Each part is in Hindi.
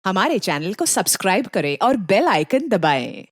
हमारे चैनल को सब्सक्राइब करें और बेल आइकन दबाएं।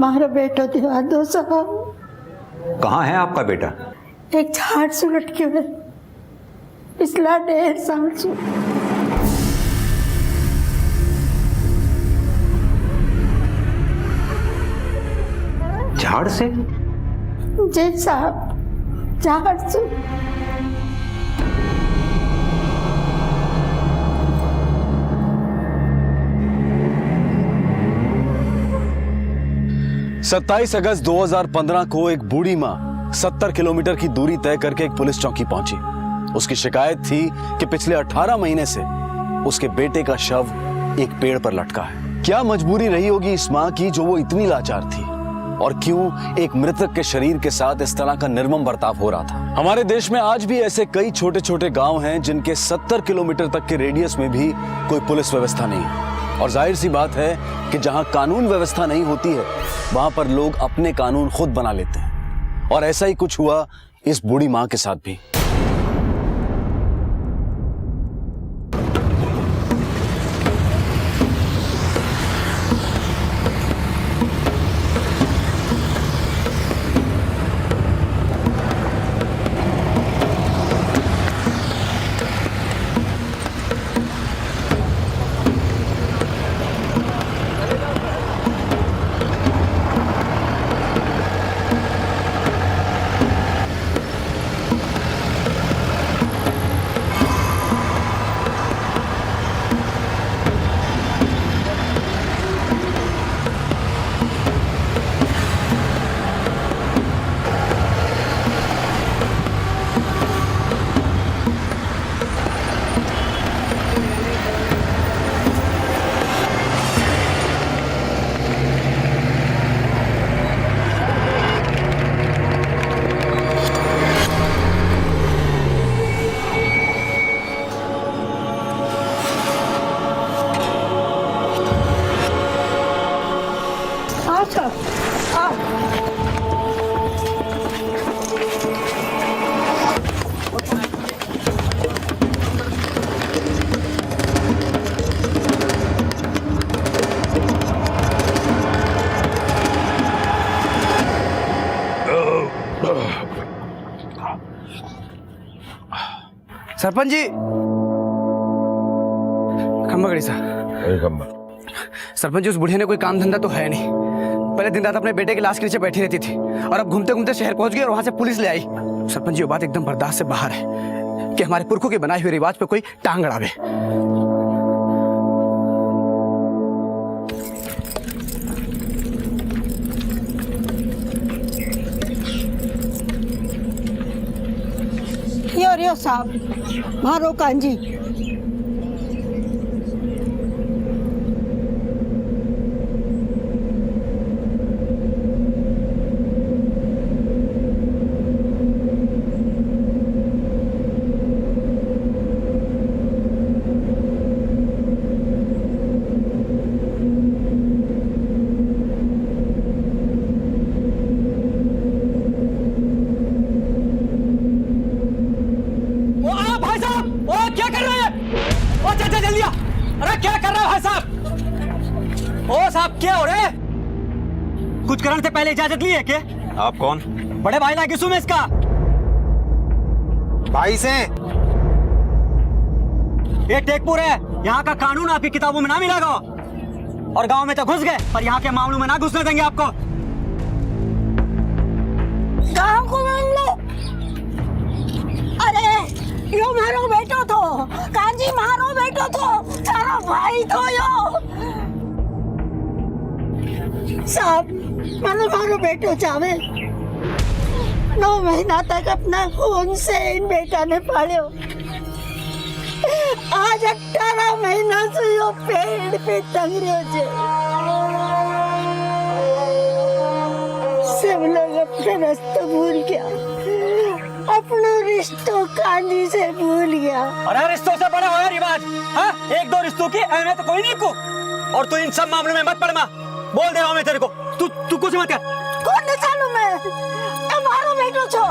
मारो बेटो दिवा दो साहब। कहाँ है आपका बेटा? एक झाड़ से लटके हुए पिछला 1.5 साल से। झाड़ से? जी साहब, झाड़ से। सत्ताईस अगस्त 2015 को एक बूढ़ी माँ 70 किलोमीटर की दूरी तय करके एक पुलिस चौकी पहुंची। उसकी शिकायत थी कि पिछले 18 महीने से उसके बेटे का शव एक पेड़ पर लटका है। क्या मजबूरी रही होगी इस माँ की जो वो इतनी लाचार थी, और क्यों एक मृतक के शरीर के साथ इस तरह का निर्मम बर्ताव हो रहा था। हमारे देश में आज भी ऐसे कई छोटे छोटे गांव हैं जिनके 70 किलोमीटर तक के रेडियस में भी कोई पुलिस व्यवस्था नहीं है। और जाहिर सी बात है कि जहां कानून व्यवस्था नहीं होती है वहां पर लोग अपने कानून खुद बना लेते हैं, और ऐसा ही कुछ हुआ इस बूढ़ी मां के साथ भी। सरपंच जी, खम्बा गड़ी सा। सरपंच जी, उस बुढ़िया ने कोई काम धंधा तो है नहीं। पहले दिन रात अपने बेटे की लाश के नीचे बैठी रहती थी और अब घूमते घूमते शहर पहुंच गई और वहां से पुलिस ले आई। सरपंच जी, वो बात एकदम बर्दाश्त से बाहर है कि हमारे पुरखों के बनाए हुए रिवाज पे कोई टांग अड़ावे। यो साहब, मारो कांजी। क्या हो रहा है? कुछ करने से पहले इजाजत ली है क्या? आप कौन? बड़े भाई लागे सुन इसका भाई से। ये टेकपुर है, यहाँ का कानून आपकी किताबों में ना मिलेगा। और गांव में तो घुस गए, पर यहाँ के मामलों में ना घुसने देंगे आपको। गांव को मान लो। अरे यो मारो बेटो तो, कांजी मारो बेटो तो, सारा भाई तो यो। साहब, मैंने मारो बेटो चावे। 9 महीना तक अपना खून से इन बेटा ने पालो। आज 18 महीना से यो पेड़ पे टंग रहे छे। सब लोग अपने रास्ते भूल गया, अपना रिश्तों कांजी से भूल गया। अरे रिश्तों से बड़ा होया रिवाज, हाँ? 1-2 रिश्तों की अहमियत तो कोई नहीं को। और तू इन सब मामलों में मत पड़ मां। बोल दे रहा हूं मैं तेरे को, तू कुछ मत कर। कौन न चालू मैं? मारो बेटो छो।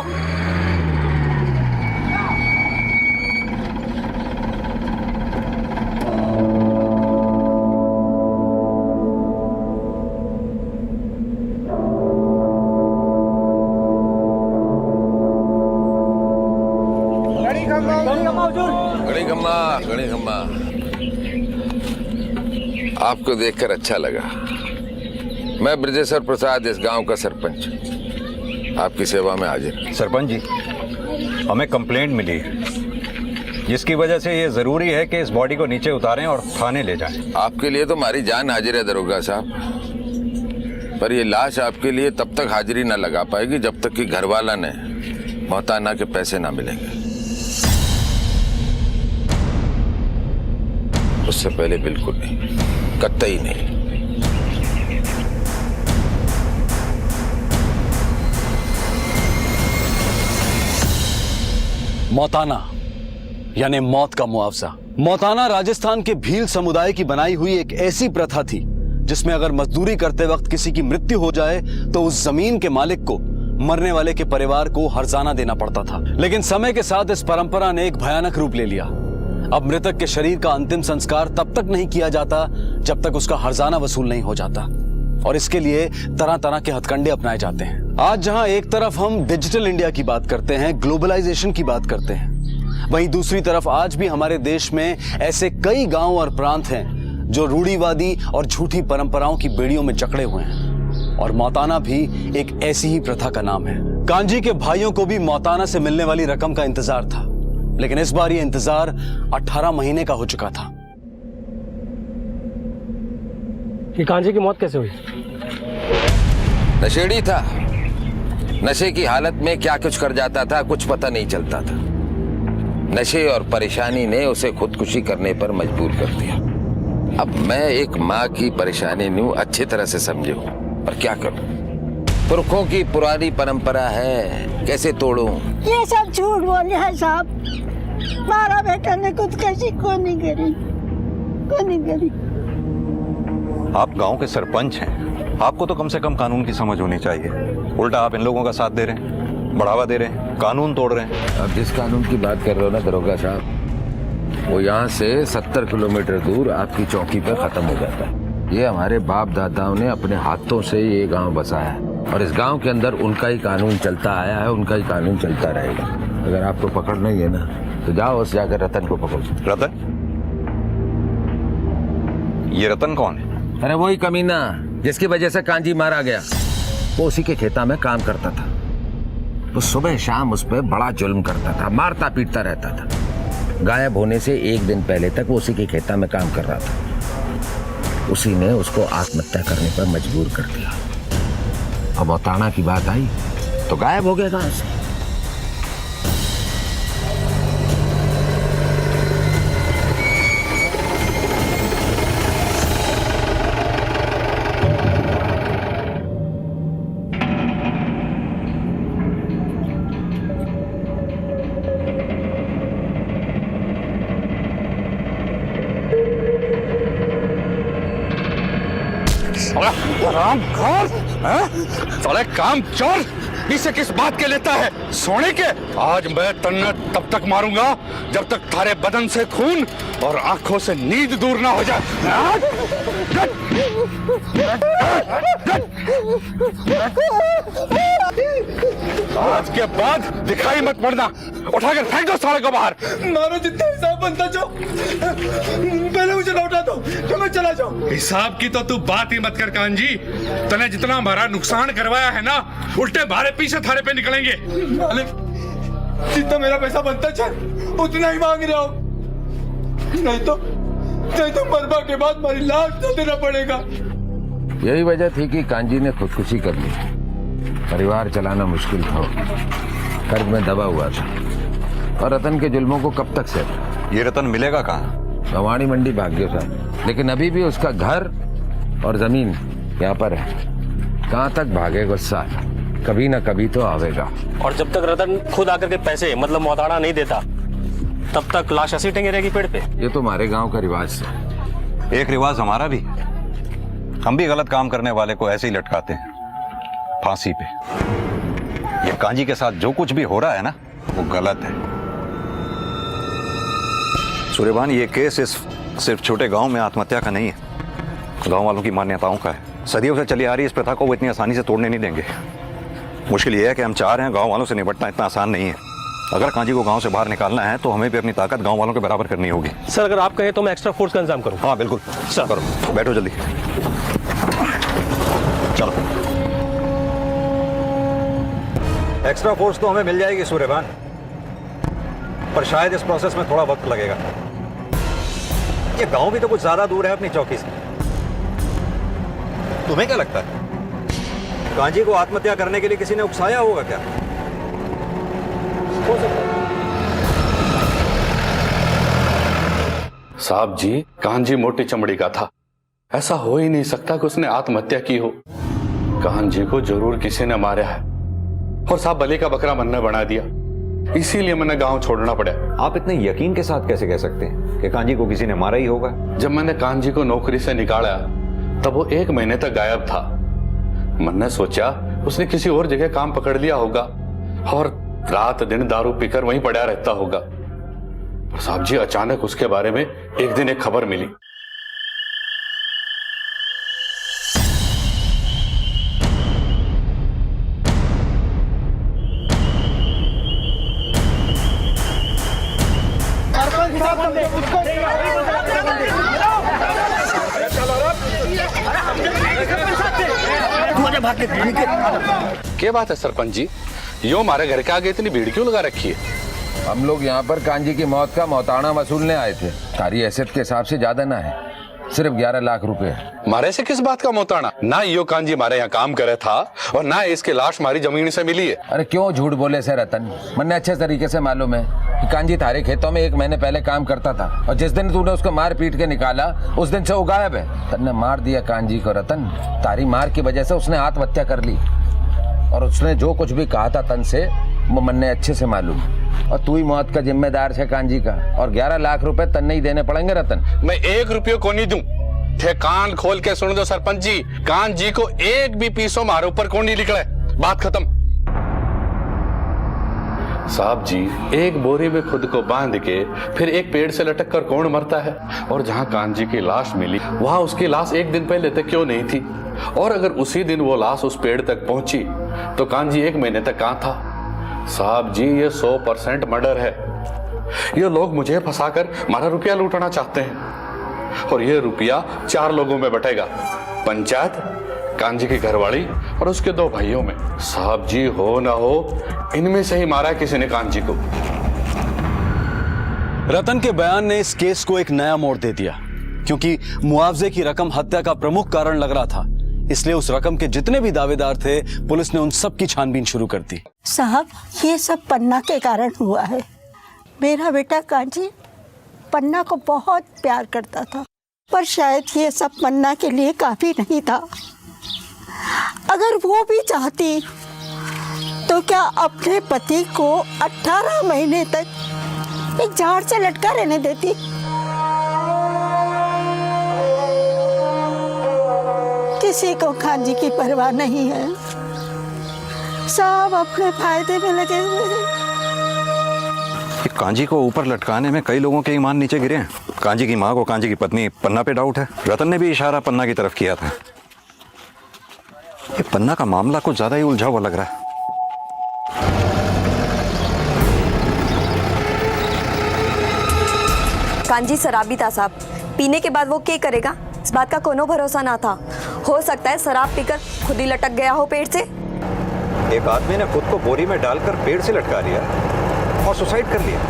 गणी खम्मा, आपको देखकर अच्छा लगा। मैं ब्रजेश्वर प्रसाद, इस गांव का सरपंच, आपकी सेवा में हाजिर। सरपंच जी, हमें कंप्लेंट मिली है, जिसकी वजह से ये जरूरी है कि इस बॉडी को नीचे उतारें और थाने ले जाएं। आपके लिए तो हमारी जान हाजिर है दरोगा साहब, पर ये लाश आपके लिए तब तक हाजिरी न लगा पाएगी जब तक कि घरवाला ने मोहताना के पैसे ना मिलेंगे। उससे पहले बिल्कुल नहीं, कतई नहीं। मौताना यानी मौत का मुआवजा। मौताना राजस्थान के भील समुदाय की बनाई हुई एक ऐसी प्रथा थी जिसमें अगर मजदूरी करते वक्त किसी की मृत्यु हो जाए तो उस जमीन के मालिक को मरने वाले के परिवार को हर्जाना देना पड़ता था। लेकिन समय के साथ इस परंपरा ने एक भयानक रूप ले लिया। अब मृतक के शरीर का अंतिम संस्कार तब तक नहीं किया जाता जब तक उसका हर्जाना वसूल नहीं हो जाता, और इसके लिए तरह तरह के हथकंडे अपनाए जाते हैं। आज जहां एक तरफ हम डिजिटल इंडिया की बात करते हैं, ग्लोबलाइजेशन की बात करते हैं, वहीं दूसरी तरफ आज भी हमारे देश में ऐसे कई गांव और प्रांत हैं जो रूढ़िवादी और झूठी परंपराओं की बेड़ियों में जकड़े हुए हैं, और मौताना भी एक ऐसी ही प्रथा का नाम है। कांजी के भाइयों को भी मौताना से मिलने वाली रकम का इंतजार था, लेकिन इस बार यह इंतजार 18 महीने का हो चुका था। कि कांजी की मौत कैसे हुई? नशेड़ी था, नशे की हालत में क्या कुछ कर जाता था कुछ पता नहीं चलता था। नशे और परेशानी ने उसे खुदकुशी करने पर मजबूर कर दिया। अब मैं एक माँ की परेशानी नू अच्छी तरह से समझू, पर क्या करूं? पुरखों की पुरानी परंपरा है, कैसे तोड़ूं? ये सब झूठ बोले हैं साहब। हमारा बेटा ने खुद कैसी को नहीं करी। आप गांव के सरपंच हैं, आपको तो कम से कम कानून की समझ होनी चाहिए। उल्टा आप इन लोगों का साथ दे रहे हैं, बढ़ावा दे रहे हैं, कानून तोड़ रहे हैं। अब जिस कानून की बात कर रहे हो ना दरोगा साहब, वो यहाँ से 70 किलोमीटर दूर आपकी चौकी पर खत्म हो जाता है। ये हमारे बाप दादाओं ने अपने हाथों से ये गांव बसाया है, और इस गांव के अंदर उनका ही कानून चलता आया है, उनका ही कानून चलता रहेगा। अगर आपको पकड़ना ही है ना तो जाओ उस जाकर रतन को पकड़ो। रतन? ये रतन कौन है? अरे वही कमीना जिसकी वजह से कांजी मारा गया। वो उसी के खेता में काम करता था। वो सुबह शाम उस पर बड़ा जुल्म करता था, मारता पीटता रहता था। गायब होने से एक दिन पहले तक वो उसी के खेता में काम कर रहा था। उसी ने उसको आत्महत्या करने पर मजबूर कर दिया। अब मौताना की बात आई तो गायब हो गया कहां से। साले काम चोर इसे किस बात के लेता है? सोने के? आज मैं तन्ने तब तक मारूंगा जब तक थारे बदन से खून और आंखों से नींद दूर ना हो जाए। आज के बाद दिखाई मत पड़ना। उठाकर फेंक दो साले को बाहर। मारो जितना हिसाब बनता जाओ, पहले मुझे लौटा दो तो मैं चला जाऊं। हिसाब की तो तू बात ही मत कर कांजी। तने जितना हमारा नुकसान करवाया है ना, उल्टे भारे पीछे थारे पे निकलेंगे। मालिक, जितना मेरा पैसा बनता चल उतना ही मांग रहा हूं, नहीं तो मरबा के बाद मेरी लाश तो देना पड़ेगा। यही वजह थी कि कांजी ने खुदकुशी कर ली। परिवार चलाना मुश्किल था, कर्ज में दबा हुआ था और रतन के जुल्मों को कब तक सह। ये रतन मिलेगा कहाँ? भवानी मंडी भाग गया था, लेकिन अभी भी उसका घर और जमीन यहाँ पर है। कहाँ तक भागे गुस्सा, कभी ना कभी तो आवेगा। और जब तक रतन खुद आकर के पैसे मतलब मौताना नहीं देता तब तक लाश ऐसी टंगी रहेगी पेड़ पे। ये तो हमारे गांव का रिवाज है। एक रिवाज हमारा भी। हम भी गलत काम करने वाले को ऐसे ही लटकाते हैं फांसी पे। ये कांजी के साथ जो कुछ भी हो रहा है ना, वो गलत है। सूर्यभान, ये केस सिर्फ छोटे गांव में आत्महत्या का नहीं है, गांव वालों की मान्यताओं का है। सदियों से चली आ रही इस प्रथा को वो इतनी आसानी से तोड़ने नहीं देंगे। मुश्किल ये है कि हम चाह रहे हैं, गांव वालों से निपटना इतना आसान नहीं है। अगर कांजी को गांव से बाहर निकालना है तो हमें भी अपनी ताकत गांव वालों के बराबर करनी होगी। सर अगर आप कहें तो मैं एक्स्ट्रा फोर्स का इंतजाम करूँ। हाँ बिल्कुल सर। करो, बैठो जल्दी। चलो, एक्स्ट्रा फोर्स तो हमें मिल जाएगी सूर्यभान, पर शायद इस प्रोसेस में थोड़ा वक्त लगेगा। ये गांव भी तो कुछ ज्यादा दूर है अपनी चौकी से। तुम्हें क्या लगता है, कांजी को आत्महत्या करने के लिए किसी ने उकसाया होगा क्या? हो सकता है। साहब जी, कांजी मोटी चमड़ी का था। ऐसा हो ही नहीं सकता कि उसने आत्महत्या की हो। कांजी को जरूर किसी ने मारा है और साहब बलि का बकरा मन्ना बना दिया, इसीलिए मैंने गांव छोड़ना पड़ा। आप इतने यकीन के साथ कैसे कह सकते हैं कि कांजी को किसी ने मारा ही होगा? जब मैंने कांजी को नौकरी से निकाला तब वो 1 महीने तक गायब था। मैंने सोचा उसने किसी और जगह काम पकड़ लिया होगा और रात दिन दारू पीकर वहीं पड़ा रहता होगा। और साहब जी, अचानक उसके बारे में एक दिन एक खबर मिली। क्या बात है सरपंच जी, यो हमारे घर के आगे इतनी भीड़ क्यों लगा रखी है? हम लोग यहाँ पर कांजी की मौत का मौताना वसूलने आए थे। सारी एसेट के हिसाब से ज्यादा ना है, सिर्फ 11 लाख रुपए है। मारे से किस बात का मौताना? ना यो कांजी हमारे यहाँ काम करे था और ना इसकी लाश हमारी जमीन से मिली है। अरे क्यों झूठ बोले से रतन, मन्ने अच्छे तरीके से मालूम है कि कांजी थारे खेतों में 1 महीने पहले काम करता था और जिस दिन तूने उसको मार पीट के निकाला उस दिन से वो गायब है। तन्ने मार दिया कांजी को रतन, तारी मार की वजह से उसने आत्महत्या कर ली और उसने जो कुछ भी कहा था तन से वो मन्ने अच्छे से मालूम। और तू ही मौत का जिम्मेदार है कांजी का, और 11 लाख रुपए तन्ने ही देने पड़ेंगे रतन। मैं 1 रुपये को नहीं दूं। थे कान खोल के सुन दो सरपंच जी, कांजी को 1 भी पीसो हमारे ऊपर कौन नहीं निकले, बात खत्म। साहब जी, एक बोरी में खुद को बांध के फिर एक पेड़ से लटक कर कौन मरता है? और जहां कांजी की लाश मिली वहां उसकी लाश 1 दिन पहले तक क्यों नहीं थी? और अगर उसी दिन वो लाश उस पेड़ तक पहुंची तो कांजी 1 महीने तक कहां था? साहब जी ये 100% मर्डर है। ये लोग मुझे फंसाकर हमारा रुपया लूटना चाहते हैं और ये रुपया 4 लोगों में बटेगा, पंचायत, कांजी की घरवाली और उसके 2 भाइयों में। साहब जी हो ना हो इनमें से ही मारा किसी ने कांजी को। रतन के बयान ने इस केस को एक नया मोड़ दे दिया, क्योंकि मुआवजे की रकम हत्या का प्रमुख कारण लग रहा था। इसलिए उस रकम के जितने भी दावेदार थे, पुलिस ने उन सब की छानबीन शुरू कर दी। साहब ये सब पन्ना के कारण हुआ है। मेरा बेटा कांजी पन्ना को बहुत प्यार करता था, पर शायद ये सब पन्ना के लिए काफी नहीं था। अगर वो भी चाहती तो क्या अपने पति को 18 महीने तक एक झाड़ से लटका रहने देती? किसी को कांजी की परवाह नहीं है, सब अपने फायदे में लगे हुए हैं। कांजी को ऊपर लटकाने में कई लोगों के ईमान नीचे गिरे हैं। कांजी की माँ को कांजी की पत्नी पन्ना पे डाउट है। रतन ने भी इशारा पन्ना की तरफ किया था। ये पन्ना का मामला कुछ ज्यादा ही उलझा हुआ लग रहा है। कांजी शराबी था साहब, पीने के बाद वो क्या करेगा इस बात का कोनो भरोसा ना था। हो सकता है शराब पीकर खुद ही लटक गया हो पेड़ से। एक आदमी ने खुद को बोरी में डालकर पेड़ से लटका लिया और सुसाइड कर लिया।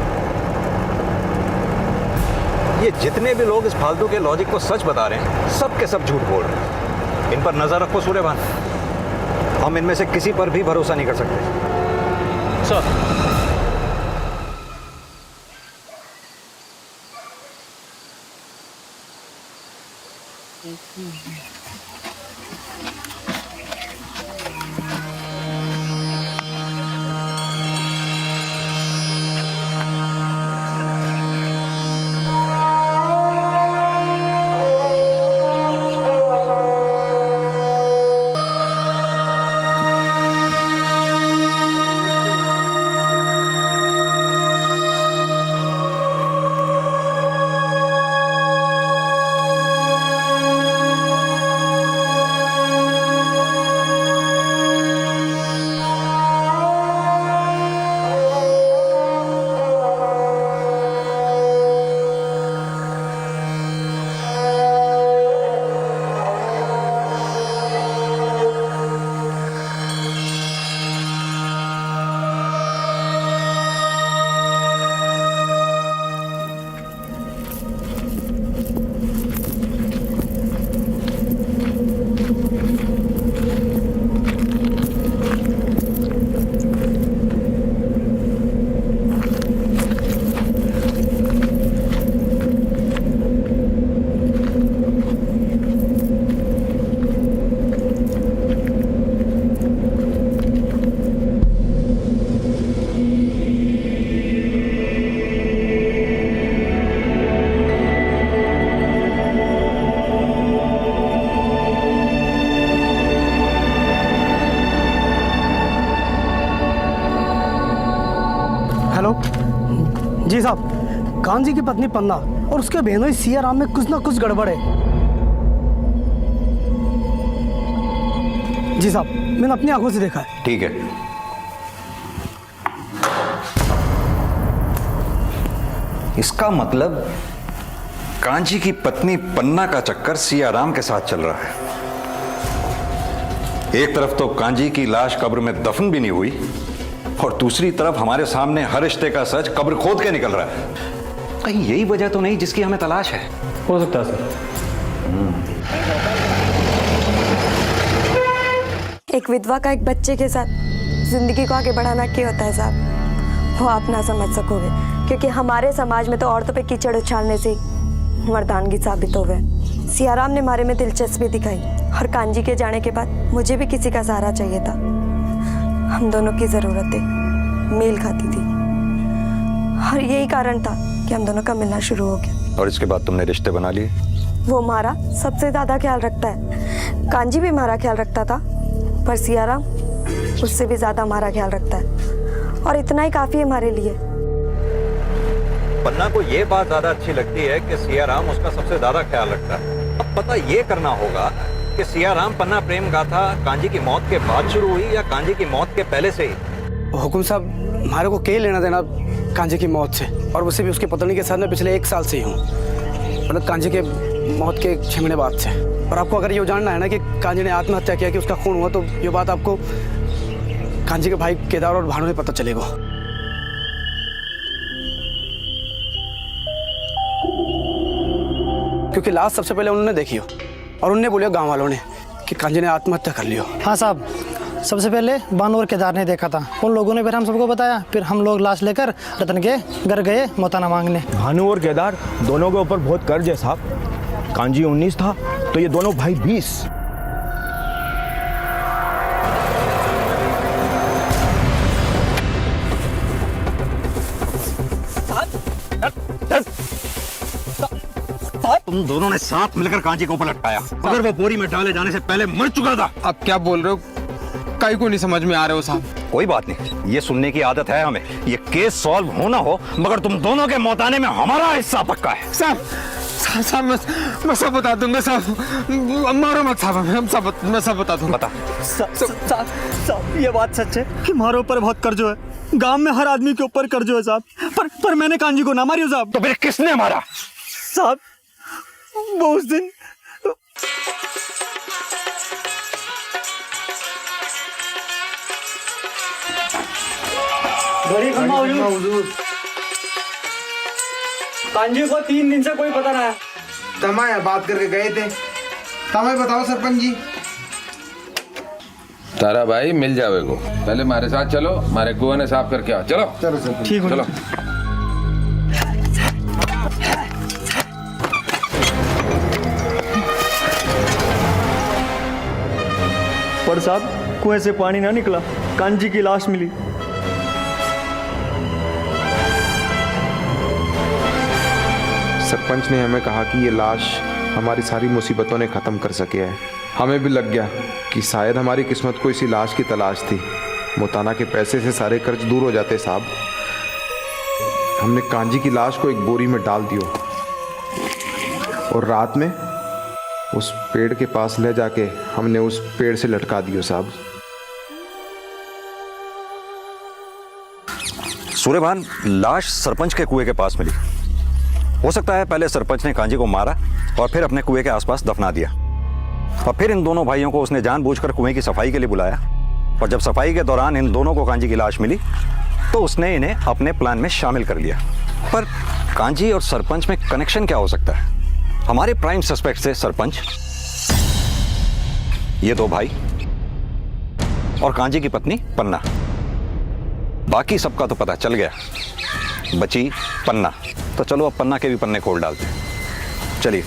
ये जितने भी लोग इस फालतू के लॉजिक को सच बता रहे हैं, सब के सब झूठ बोल रहे हैं। इन पर नजर रखो सूर्यभान, हम इनमें से किसी पर भी भरोसा नहीं कर सकते। सर हेलो जी साहब, कांजी की पत्नी पन्ना और उसके बहनोई सियाराम में कुछ ना कुछ गड़बड़ है। जी साहब, मैंने अपनी आंखों से देखा है। ठीक है, इसका मतलब कांजी की पत्नी पन्ना का चक्कर सियाराम के साथ चल रहा है। एक तरफ तो कांजी की लाश कब्र में दफन भी नहीं हुई और दूसरी तरफ हमारे सामने हर रिश्ते का सच कब्र खोद के निकल रहा है। कहीं यही वजह तो नहीं जिसकी हमें तलाश है? हो सकता है सर। एक विधवा का एक बच्चे के साथ जिंदगी को आगे बढ़ाना क्या होता है साहब, वो आप ना समझ सकोगे, क्योंकि हमारे समाज में तो औरतों पे कीचड़ उछालने से मर्दानगी साबित हो गए। सियाराम ने हमारे में दिलचस्पी दिखाई और कांजी के जाने के बाद मुझे भी किसी का सहारा चाहिए था। हम दोनों की जरूरतें मेल खाती थी और यही कारण था कि हम दोनों का मिलना शुरू हो गया। और इसके बाद तुमने रिश्ते बना लिए? वो हमारा सबसे ज्यादा ख्याल रखता है। कांजी भी हमारा ख्याल रखता था, पर सियाराम उससे भी ज्यादा हमारा ख्याल रखता है और इतना ही काफी है हमारे लिए। पन्ना को ये बात ज्यादा अच्छी लगती है कि सियाराम उसका सबसे ज्यादा ख्याल रखता है। अब पता ये करना होगा कि सियाराम पन्ना प्रेम गाथा कांजी की मौत के बाद शुरू हुई या कांजी की मौत के पहले से ही। हुकुम साहब, हमारे को क्या लेना देना कांजे की मौत से, और उसे भी उसके पत्नी के साथ में पिछले 1 साल से ही हूँ, मतलब कांजे के मौत के 6 महीने बाद से। और आपको अगर ये जानना है ना कि कांजे ने आत्महत्या किया कि उसका खून हुआ, तो ये बात आपको कांजे के भाई केदार और भानु ने पता चलेगा। क्योंकि लाश सबसे पहले उन्होंने देखी हो और उनने बोलियो गांव वालों ने कि कांजे ने आत्महत्या कर लियो। हाँ साहब, सबसे पहले भानु और केदार ने देखा था, उन लोगों ने फिर हम सबको बताया, फिर हम लोग लाश लेकर रतन के घर गए मोताना मांगने। भानु और केदार दोनों के ऊपर बहुत कर्ज है साहब। कांजी 19 था तो ये दोनों भाई 20। तुम दोनों ने साथ मिलकर कांजी को ऊपर लटकाया, अगर वो बोरी में डाले जाने से पहले मर चुका था। आप क्या बोल रहे हो? कहीं को नहीं समझ में आ रहे हो साहब। कोई बात नहीं, ये सुनने की आदत है हमें। ये केस सॉल्व हो ना हो, मगर तुम दोनों के मौताने में हमारा हिस्सा पक्का है। साहब मैं सब बता दूंगा साहब, मारो मत साहब, मैं सब बता दूंगा। बता। साहब ये बात सच है कि हमारे ऊपर बहुत कर्ज है, गांव में हर आदमी के ऊपर कर्ज है साहब, पर मैंने कांजी को ना मारियो साहब। तो फिर किसने मारा? साहब वो उस दिन कांजी को 3 दिन से कोई पता ना है। तमाया बात करके गए थे। तमाया बताओ सरपंच जी। तारा भाई मिल जावे को, पहले हमारे साथ चलो, हमारे कुआं ने साफ करके आओ। चलो चलो ठीक है। चलो। पर साहब कुएं से पानी ना निकला, कांजी की लाश मिली। सरपंच ने हमें कहा कि ये लाश हमारी सारी मुसीबतों ने ख़त्म कर सके है। हमें भी लग गया कि शायद हमारी किस्मत को इसी लाश की तलाश थी। मोताना के पैसे से सारे कर्ज दूर हो जाते साहब। हमने कांजी की लाश को एक बोरी में डाल दियो और रात में उस पेड़ के पास ले जाके हमने उस पेड़ से लटका दियो साहब। सूर्यभान, लाश सरपंच के कुएं के पास मिली। हो सकता है पहले सरपंच ने कांजी को मारा और फिर अपने कुएं के आसपास दफना दिया, और फिर इन दोनों भाइयों को उसने जानबूझकर कुएं की सफाई के लिए बुलाया, और जब सफाई के दौरान इन दोनों को कांजी की लाश मिली तो उसने इन्हें अपने प्लान में शामिल कर लिया। पर कांजी और सरपंच में कनेक्शन क्या हो सकता है? हमारे प्राइम सस्पेक्ट थे सरपंच, ये 2 भाई और कांजी की पत्नी पन्ना। बाकी सबका तो पता चल गया, बची पन्ना। तो चलो अब पन्ना के भी पन्ने खोल डालते हैं। चलिए,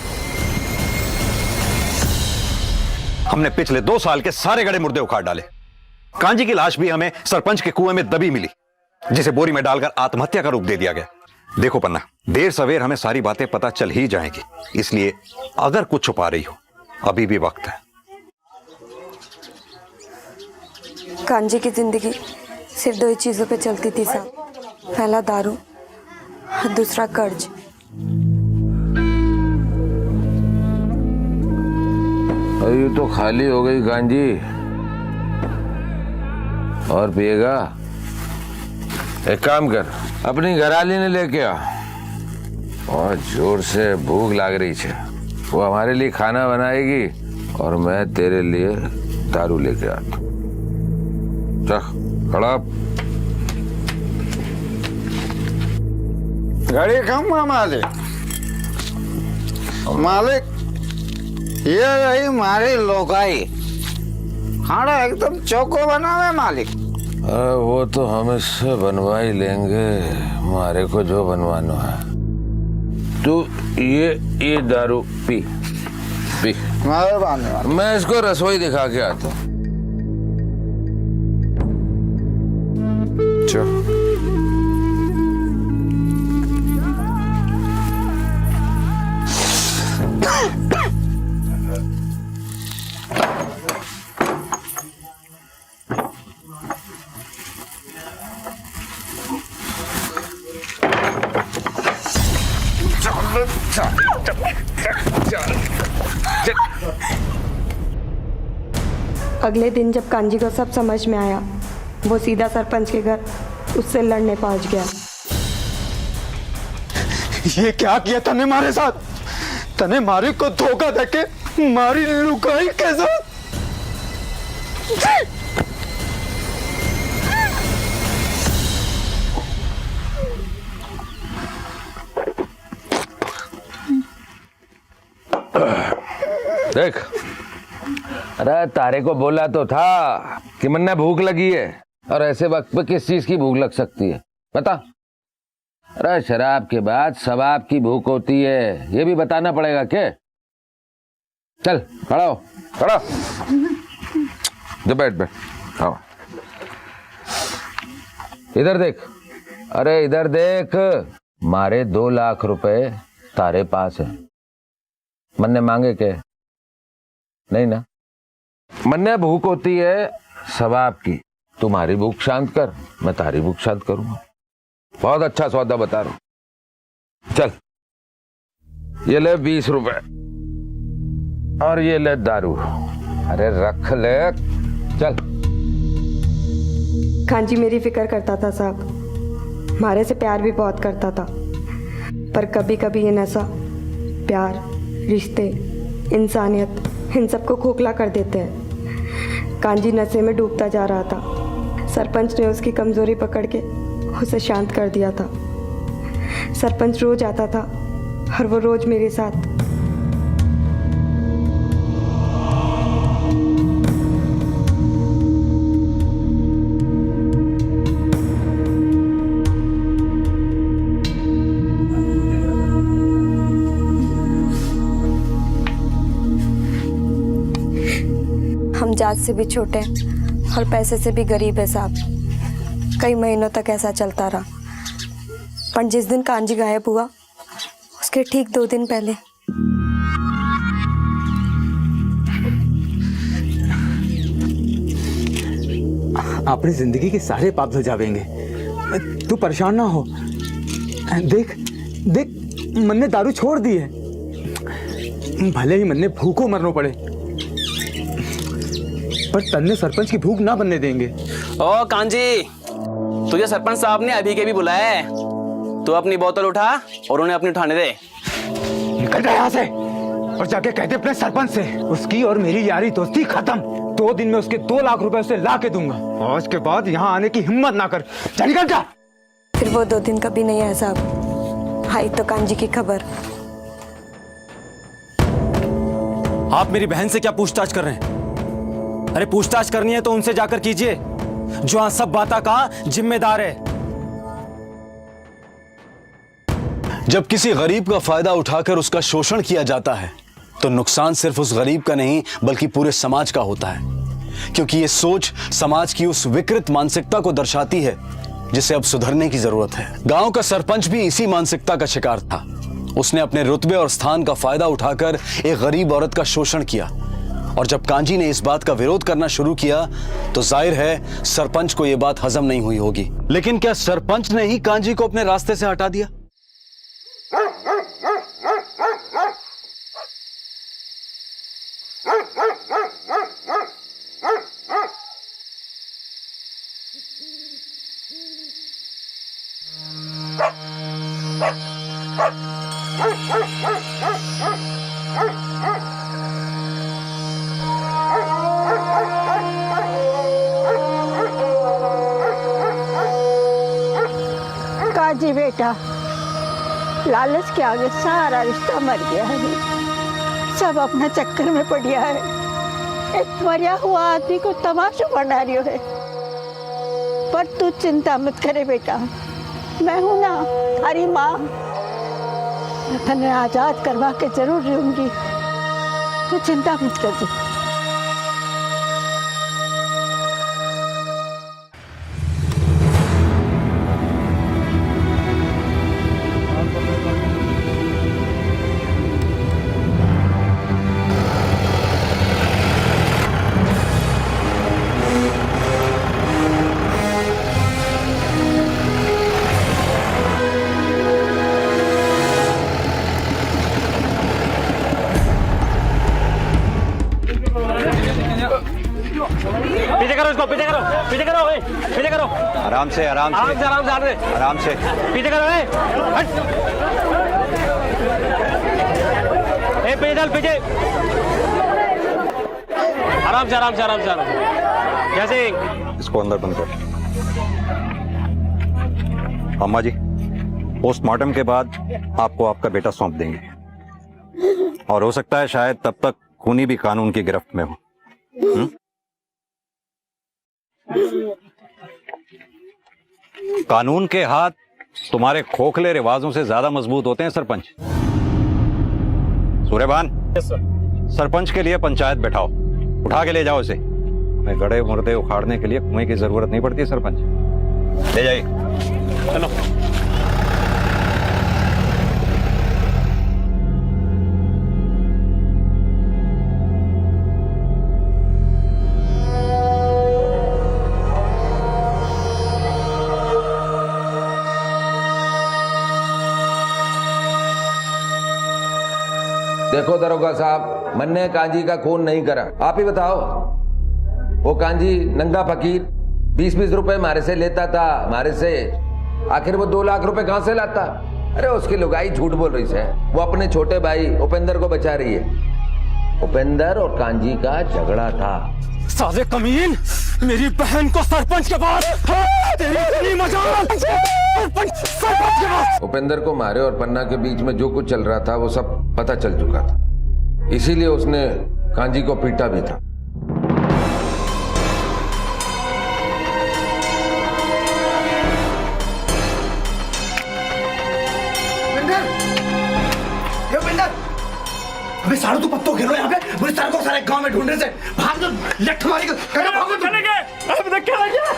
हमने पिछले 2 साल के सारे गड़े मुर्दे उखाड़ डाले। कांजी की लाश भी हमें सरपंच के कुएं में दबी मिली, जिसे बोरी में डालकर आत्महत्या का रूप दे दिया गया। देखो पन्ना, देर सवेर हमें सारी बातें पता चल ही जाएंगी, इसलिए अगर कुछ छुपा रही हो अभी भी वक्त है। कांजी की जिंदगी सिर्फ 2 ही चीज़ों पे चलती थी साहब, पहला दारू, दूसरा कर्ज। ये तो खाली हो गई कांजी, और पिएगा? एक काम कर, अपनी घरवाली ने लेके आ, और जोर से भूख लाग रही है। वो हमारे लिए खाना बनाएगी और मैं तेरे लिए दारू लेके आता। चल खड़ा। गाड़ी कम मालिक। मालिक ये रही मारी लोकाई, खाना एकदम चौको बनावे मालिक। वो तो हम इससे बनवा ही लेंगे, हमारे को जो बनवाना है। तू ये दारू पी पी। मैं इसको रसोई दिखा के आता हूँ। अगले दिन जब कांजी को सब समझ में आया वो सीधा सरपंच के घर उससे लड़ने पहुंच गया। ये क्या किया तने मारे साथ? तने मारी को धोखा देके मारी लुकाई के साथ। देख, अरे तारे को बोला तो था कि मन्ना भूख लगी है, और ऐसे वक्त पे किस चीज की भूख लग सकती है बता? अरे शराब के बाद सवाब की भूख होती है, ये भी बताना पड़ेगा क्या? चल खड़ा हो, खड़ा जो बैठ बैठ। हाँ इधर देख, अरे इधर देख, मारे 2 लाख रुपए तारे पास है। मन्ने मांगे के नहीं ना? मन्ने भूख होती है सवाब की, तुम्हारी भूख शांत कर, मैं तारी भूख शांत करूंगा। बहुत अच्छा सौदा बता रहा हूं। चल ये ले 20 रुपए और ये ले दारू। अरे रख ले, चल। कांजी मेरी फिक्र करता था साहब, मारे से प्यार भी बहुत करता था, पर कभी कभी ये नशा प्यार, रिश्ते, इंसानियत, इन सबको खोखला कर देते हैं। कांजी नशे में डूबता जा रहा था। सरपंच ने उसकी कमजोरी पकड़ के उसे शांत कर दिया था। सरपंच रोज आता था और वो रोज मेरे साथ। हम जात से भी छोटे और पैसे से भी गरीब है साहब। कई महीनों तक ऐसा चलता रहा, पर जिस दिन कांजी गायब हुआ उसके ठीक 2 दिन पहले अपनी जिंदगी के सारे पाप धुल जाएंगे। तू परेशान ना हो। देख देख, मन्ने दारू छोड़ दी है, भले ही मन्ने भूखों मरना पड़े, पर तन्ने सरपंच की भूख ना बनने देंगे। ओ कांजी, तुझे सरपंच साहब ने अभी के भी बुलाया है। तू अपनी बोतल उठा और उन्हें अपनी उठाने दे। निकल जा यहाँ से और जाके कहते अपने सरपंच से उसकी और मेरी यारी दोस्ती खत्म। 2 दिन में उसके 2 लाख रुपए उसे ला के दूंगा, और उसके बाद यहाँ आने की हिम्मत ना कर। जा निकल जा। फिर वो 2 दिन कभी नहीं आया साहब। आई तो कांजी की खबर। आप मेरी बहन से क्या पूछताछ कर रहे हैं? अरे पूछताछ करनी है तो उनसे जाकर कीजिए, जो हाँ सब बातों का जिम्मेदार है। जब किसी गरीब का फायदा उठाकर उसका शोषण किया जाता है तो नुकसान सिर्फ उस गरीब का नहीं बल्कि पूरे समाज का होता है, क्योंकि ये सोच समाज की उस विकृत मानसिकता को दर्शाती है जिसे अब सुधरने की जरूरत है। गांव का सरपंच भी इसी मानसिकता का शिकार था। उसने अपने रुतबे और स्थान का फायदा उठाकर एक गरीब औरत का शोषण किया, और जब कांजी ने इस बात का विरोध करना शुरू किया तो जाहिर है सरपंच को यह बात हजम नहीं हुई होगी। लेकिन क्या सरपंच ने ही कांजी को अपने रास्ते से हटा दिया? काजी बेटा, लालच के आगे सारा रिश्ता मर गया है। सब अपना चक्कर में पड़ गया है। एक मरिया हुआ आदमी को तमाशा बना रही है। पर तू चिंता मत करे बेटा, मैं हूं ना, थारी माँ। मैं तन्ने आजाद करवा के जरूर रहूंगी, तू चिंता मत कर दे। पीछे करो इसको, पीछे करो, पीछे करो, पीछे करो। आराम से आराम आराम से से, आराम से, आराम से। आराम से। पीछे करो, हट। पीछे चल, पीछे। आराम से, आराम से, आराम से, आराम से। जैसे इसको अंदर बंद कर। अम्मा जी, पोस्टमार्टम के बाद आपको आपका बेटा सौंप देंगे, और हो सकता है शायद तब तक खूनी भी कानून की गिरफ्त में हो। कानून के हाथ तुम्हारे खोखले रिवाजों से ज्यादा मजबूत होते हैं सरपंच। सूर्यभान, सरपंच के लिए पंचायत बैठाओ, उठा के ले जाओ इसे। हमें गड़े मुर्दे उखाड़ने के लिए कुएं की जरूरत नहीं पड़ती सरपंच, ले जाइए। चलो। देखो दरोगा साहब, मन्ने कांजी का खून नहीं करा। आप ही बताओ, वो कांजी नंगा फकीर 20-20 रुपए मारे से लेता था, मारे से आखिर वो 2 लाख रुपए कहां से लाता? अरे उसकी लुगाई झूठ बोल रही है। वो अपने छोटे भाई उपेंद्र को बचा रही है। उपेंद्र और कांजी का झगड़ा था। साले कमीन, मेरी बहन को सरपंच के पास, तेरी मजाल, सरपंच के पास। उपेंद्र को मारे और पन्ना के बीच में जो कुछ चल रहा था वो सब पता चल चुका था, इसीलिए उसने कांजी को पीटा भी था। अबे साढ़ू, तू पत्तों घेरो यहाँ पे, मुझे सर को सारे गांव में ढूंढने से भाग दो, लठ मारी को भागो, चलेंगे। अब तक क्या लगा?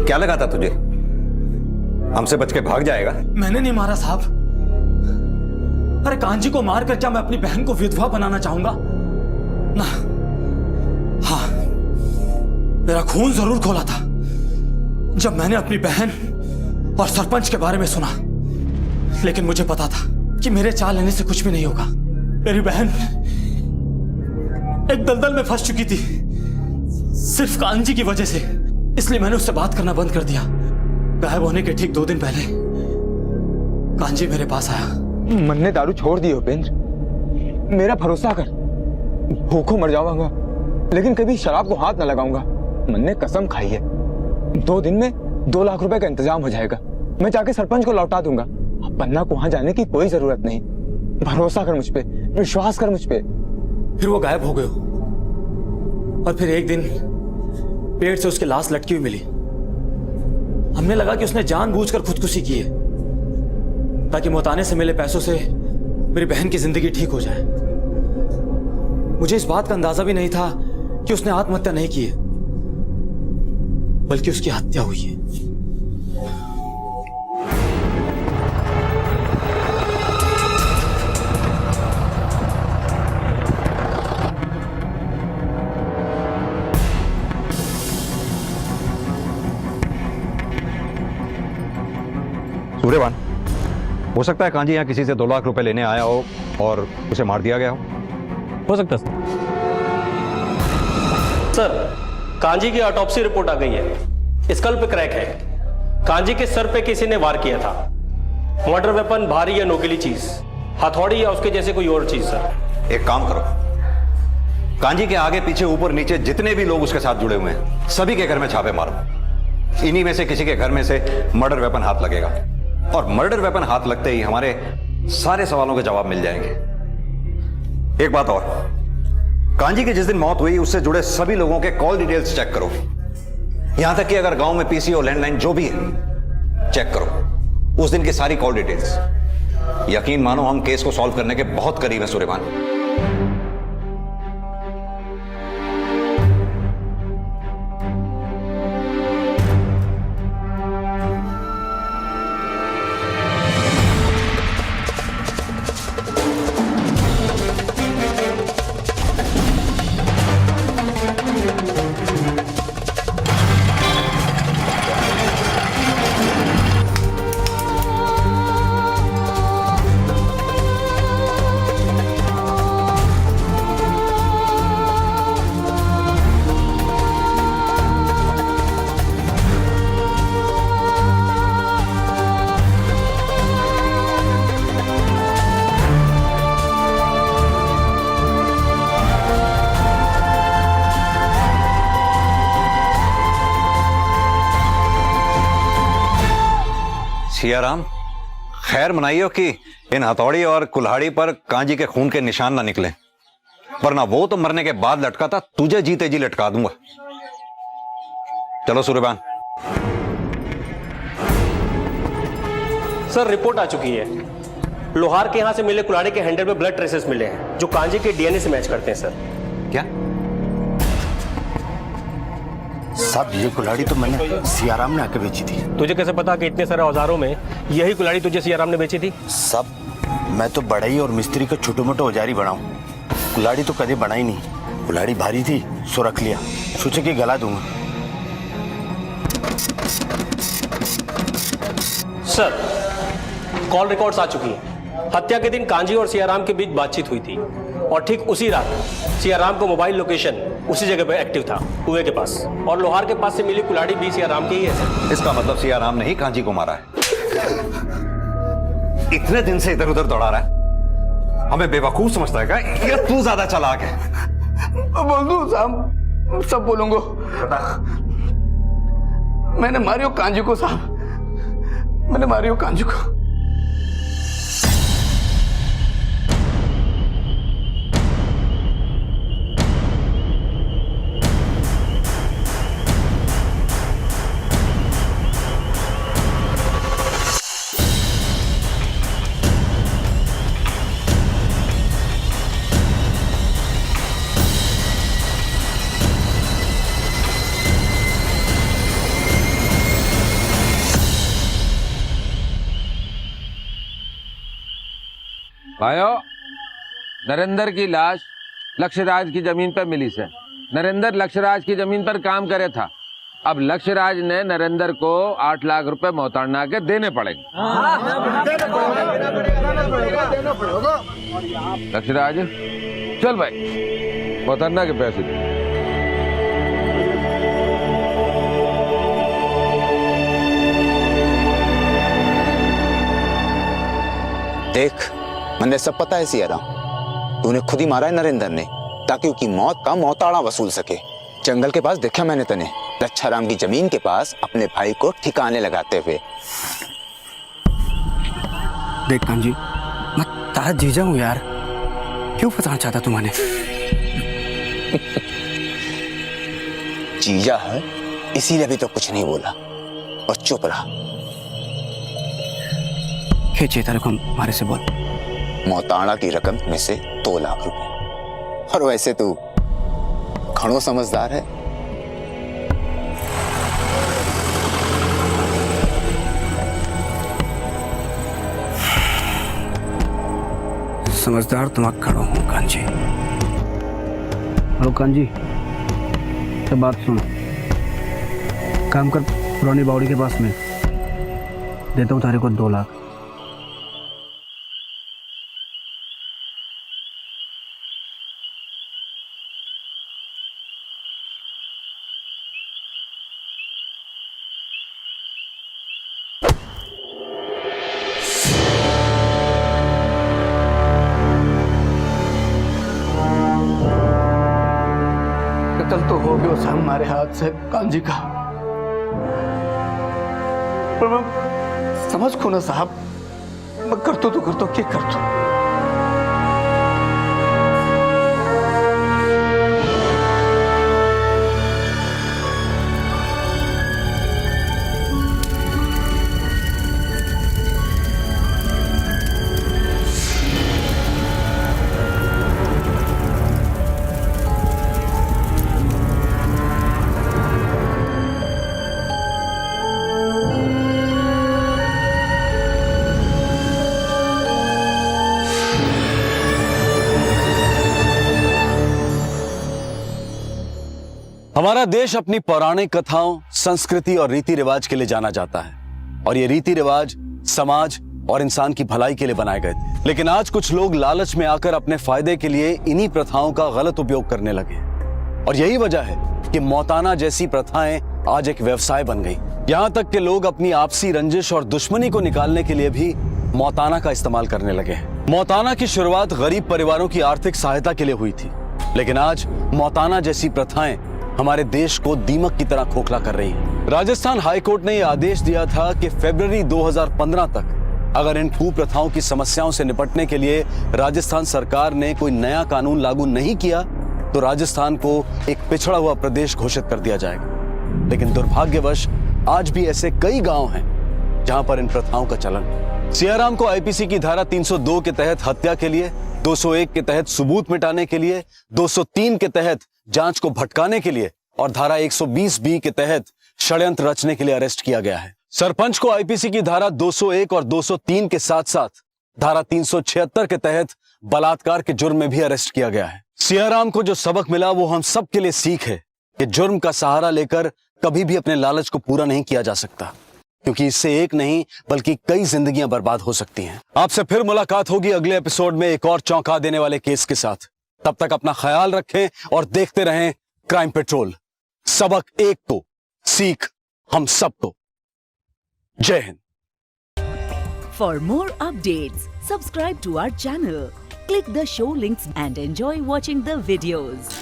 क्या लगा था तुझे? हमसे बच के भाग जाएगा? मैंने नहीं मारा साहब। अरे कांजी को मारकर क्या मैं अपनी बहन को विधवा बनाना चाहूंगा? ना। हाँ, मेरा खून जरूर खोला था जब मैंने अपनी बहन और सरपंच के बारे में सुना, लेकिन मुझे पता था कि मेरे चाल लेने से कुछ भी नहीं होगा। मेरी बहन एक दलदल में फंस चुकी थी सिर्फ कांजी की वजह से, इसलिए मैंने उससे बात करना बंद कर दिया। गायब होने के ठीक 2 दिन पहले कांजी मेरे पास आया। मन्ने दारू छोड़ दी उपेंद्र, मेरा भरोसा कर, भूखों मर जाऊंगा लेकिन कभी शराब को हाथ न लगाऊंगा। मन्ने कसम खाई है, 2 दिन में 2 लाख रुपए का इंतजाम हो जाएगा, मैं जाके सरपंच को लौटा दूंगा। अब पन्ना को वहां जाने की कोई जरूरत नहीं, भरोसा कर मुझ पे, विश्वास कर मुझ पे। फिर वो गायब हो गए और फिर एक दिन पेड़ से उसकी लाश लटकी हुई मिली। हमने लगा कि उसने जानबूझकर खुदकुशी की है ताकि मोताने से मिले पैसों से मेरी बहन की जिंदगी ठीक हो जाए। मुझे इस बात का अंदाजा भी नहीं था कि उसने आत्महत्या नहीं की है, बल्कि उसकी हत्या हुई है। सूर्यवान, हो सकता है कांजी यहाँ किसी से 2 लाख रुपए लेने आया हो और उसे मार दिया गया हो सकता है सर। कांजी की ऑटोप्सी रिपोर्ट आ गई है, स्कल पे क्रैक है। कांजी के सर पे किसी ने वार किया था। मर्डर वेपन भारी या नोकीली चीज, हथौड़ी या उसके जैसे कोई और चीज सर। एक काम करो, कांजी के आगे पीछे ऊपर नीचे जितने भी लोग उसके साथ जुड़े हुए हैं सभी के घर में छापे मारो। इन्हीं में से किसी के घर में से मर्डर वेपन हाथ लगेगा, और मर्डर वेपन हाथ लगते ही हमारे सारे सवालों के जवाब मिल जाएंगे। एक बात और, कांजी की जिस दिन मौत हुई उससे जुड़े सभी लोगों के कॉल डिटेल्स चेक करो, यहां तक कि अगर गांव में पीसी और लैंडलाइन जो भी है चेक करो, उस दिन की सारी कॉल डिटेल्स। यकीन मानो हम केस को सॉल्व करने के बहुत करीब हैं सूर्यभान। सियाराम, खैर मनाइयो कि इन हथौड़ी और कुल्हाड़ी पर कांजी के खून के निशान ना निकले, वरना वो तो मरने के बाद लटका था, तुझे जीते जी लटका दूंगा। चलो सूर्यबान। सर रिपोर्ट आ चुकी है। लोहार के यहां से मिले कुल्हाड़ी के हैंडल में ब्लड ट्रेसेस मिले हैं जो कांजी के डीएनए से मैच करते हैं सर। क्या? साहब ये कुल्हाड़ी तो मैंने सियाराम ने आके बेची थी। तुझे कैसे पता कि इतने सारे औजारों में यही कुल्हाड़ी तुझे सियाराम ने बेची थी? साहब मैं तो बढ़ई और मिस्त्री का छोटे मोटे औजारी बनाऊं, कुल्हाड़ी तो कभी बनाई नहीं। कुल्हाड़ी भारी थी सो रख लिया, सोचे कि गला दूंगा। सर कॉल रिकॉर्ड्स आ चुकी हैं। हत्या के दिन कांजी और सियाराम के बीच बातचीत हुई थी और ठीक उसी रात सियाराम को मोबाइल लोकेशन उसी जगह पे एक्टिव था, कुएं के पास, और लोहार के पास से मिली कुल्हाड़ी भी सियाराम की ही है सर। इसका मतलब सियाराम ने ही कांजी को मारा है। इतने दिन से इधर उधर दौड़ा रहा है, हमें बेवकूफ समझता है क्या? या तू ज्यादा चालाक है? बोल दू साहब, सब बोलूंगा। मैंने मारियो कांजी को साहब, मैंने मारियो कांजी को। भाइयों, नरेंद्र की लाश लक्ष्यराज की जमीन पर मिली से। नरेंद्र लक्ष्यराज की जमीन पर काम करे था। अब लक्ष्यराज ने नरेंद्र को 8 लाख रुपए मोहताना के देने पड़ेंगे। लक्ष्यराज चल भाई, मोहताना के पैसे दे। देख, मैंने सब पता है सियाराम, तूने खुद ही मारा है नरेंद्र ने, ताकि उसकी मौत का मोहताड़ा वसूल सके। जंगल के पास देखा मैंने तने, लच्छाराम की जमीन के पास अपने भाई को ठिकाने लगाते हुए। देख कांजी, मैं तारा जीजा हूं यार, क्यों फंसाना चाहता तुम्हारे? जीजा है इसीलिए भी तो कुछ नहीं बोला और चुप रहा। खींचे रकम हमारे से बोल। मोहताड़ा की रकम में से 2 लाख रुपए। और वैसे तू घणो समझदार है। समझदार तुम खड़ो हूँ कांजी। हेलो कांजी, तो बात सुन, काम कर पुरानी बावड़ी के पास में, देता हूँ तारे को 2 लाख। कत्ल तो हो गया साहब हमारे हाथ से कांजी का, पर मैं समझ को ना साहब, मैं करतो तो करतो क्या करतो। हमारा देश अपनी पौराणिक कथाओं, संस्कृति और रीति रिवाज के लिए जाना जाता है, और ये रीति रिवाज समाज और इंसान की भलाई के लिए बनाए गए थे। लेकिन आज कुछ लोग लालच में आकर अपने फायदे के लिए इन्हीं प्रथाओं का गलत उपयोग करने लगे, और यही वजह है कि मौताना जैसी प्रथाएं आज एक व्यवसाय बन गई। यहाँ तक कि लोग अपनी आपसी रंजिश और दुश्मनी को निकालने के लिए भी मौताना का इस्तेमाल करने लगे हैं। मौताना की शुरुआत गरीब परिवारों की आर्थिक सहायता के लिए हुई थी, लेकिन आज मौताना जैसी प्रथाएं हमारे देश को दीमक की तरह खोखला कर रही है। राजस्थान हाईकोर्ट ने यह आदेश दिया था कि फरवरी 2015 तक अगर इन कुप्रथाओं की समस्याओं से निपटने के लिए राजस्थान सरकार ने कोई नया कानून लागू नहीं किया तो राजस्थान को एक पिछड़ा हुआ प्रदेश घोषित कर दिया जाएगा। लेकिन दुर्भाग्यवश आज भी ऐसे कई गांव हैं जहां पर इन प्रथाओं का चलन है। सियाराम को आईपीसी की धारा 302 के तहत हत्या के लिए, 201 के तहत सबूत मिटाने के लिए, 203 के तहत जांच को भटकाने के लिए और धारा 120 बी के तहत षड्यंत्र रचने के लिए अरेस्ट किया गया है। सरपंच को आईपीसी की धारा 201 और 203 के साथ साथ धारा 376 के तहत बलात्कार के जुर्म में भी अरेस्ट किया गया है। सियाराम को जो सबक मिला वो हम सब के लिए सीख है कि जुर्म का सहारा लेकर कभी भी अपने लालच को पूरा नहीं किया जा सकता, क्योंकि इससे एक नहीं बल्कि कई जिंदगियां बर्बाद हो सकती हैं। आपसे फिर मुलाकात होगी अगले एपिसोड में एक और चौंका देने वाले केस के साथ। तब तक अपना ख्याल रखें और देखते रहें क्राइम पेट्रोल। सबक एक को, सीख हम सबको। जय Hind. For more updates, subscribe to our channel, click the show links and enjoy watching the videos.